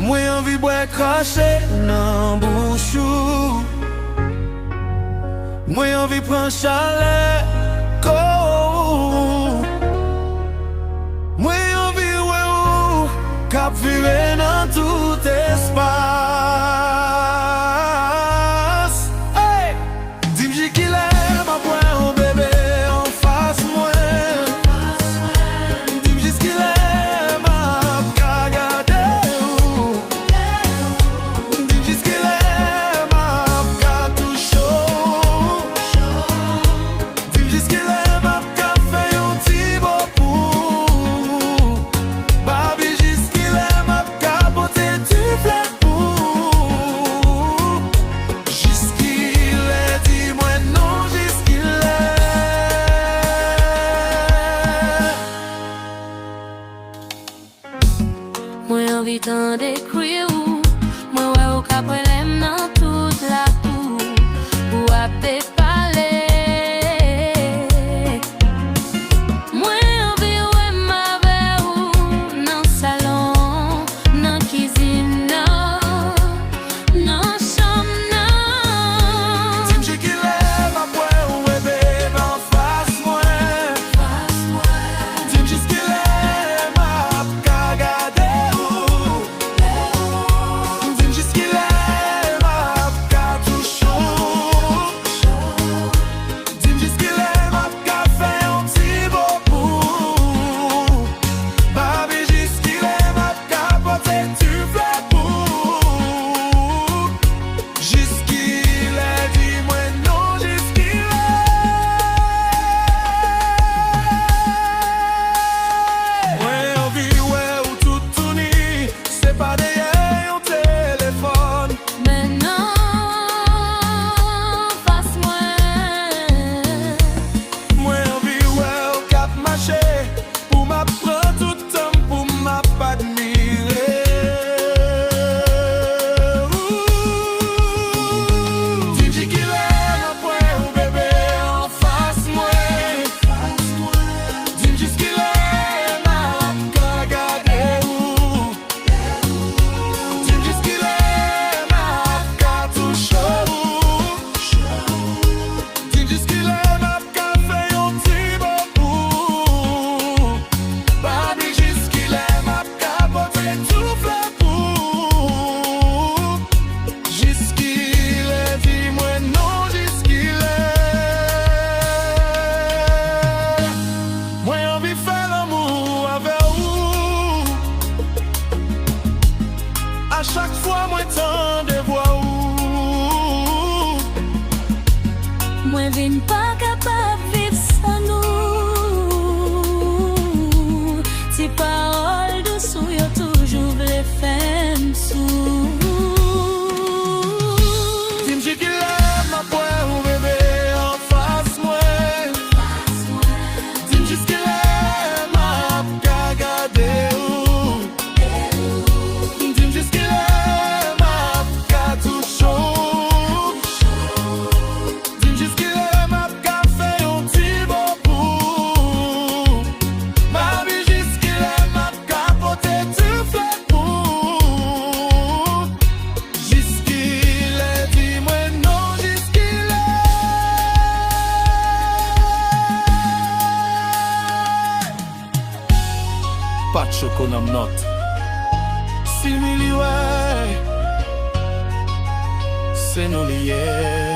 Mwen anvi bwe Chache nan bouchou. Mwen anvi pran chalet kou. Mwen anvi wè ou kap vire nan tout espas. Hey! Dim Jiskilè ma pwen ou bébé en face mwen. Dim Jiskilè ma ka gade ou. Dim Jiskilè ma ka touche ou. Dim Jiskilè ma ka fè yon ti bopou. Babi Jiskilè ma ka pote tu flèk pou. Jiskilè di mwen non Jiskilè. Mwen anvi tan dekri ou. Mwen wè ou ka prelem nan tout la ou. Ou apè pale. Mwen anvi wè ma vè ou. Nan salon, nan kizine nan cham nan. Dim Jiskilè ma pwen ou bébé en face mwen. Dim Jiskilè ma ka gade ou. Dim Jiskilè ma ka touche ou. Dim Jiskilè ma ka fè yon ti bopou. Babi Jiskilè ma ka pote tu flèk pou. Jiskilè di mwen non Jiskilè. Mwen anvi wè ou tout touni, se pa deye yon téléphone. Men nan fas mwen. Mwen anvi wè ou kap mache, pou ma pran tout temps pou ma pa admire. Dim Jiskilè ma pwen ou bébé en face mwen. Dim Jiskilè ma ka gade ou. Dim Jiskilè ma ka touche ou. Dim Jiskilè ma ka fè yon ti bopou. Babi Jiskilè ma ka pote tout flèk pou. Jiskilè di mwen non Jiskilè. Mwen anvi fè l'amour avè ou. A chak fwa mwen tan de vwa ou. Mwen vin pa kapab viv sa nou. Ti parol dousou yo toujou vle fèm sou. Dim Jiskilè ma pwen ou bébé en face mwen. Dim Jiskilè ma ka gade ou. Dim Jiskilè ma ka touche ou. Dim Jiskilè ma ka fè yon ti bopou. Babi Jiskilè ma ka pote tu flèk pou. Jiskilè di mwen non Jiskilè. Pat choko nam not. Si mi li wè, se nou liye.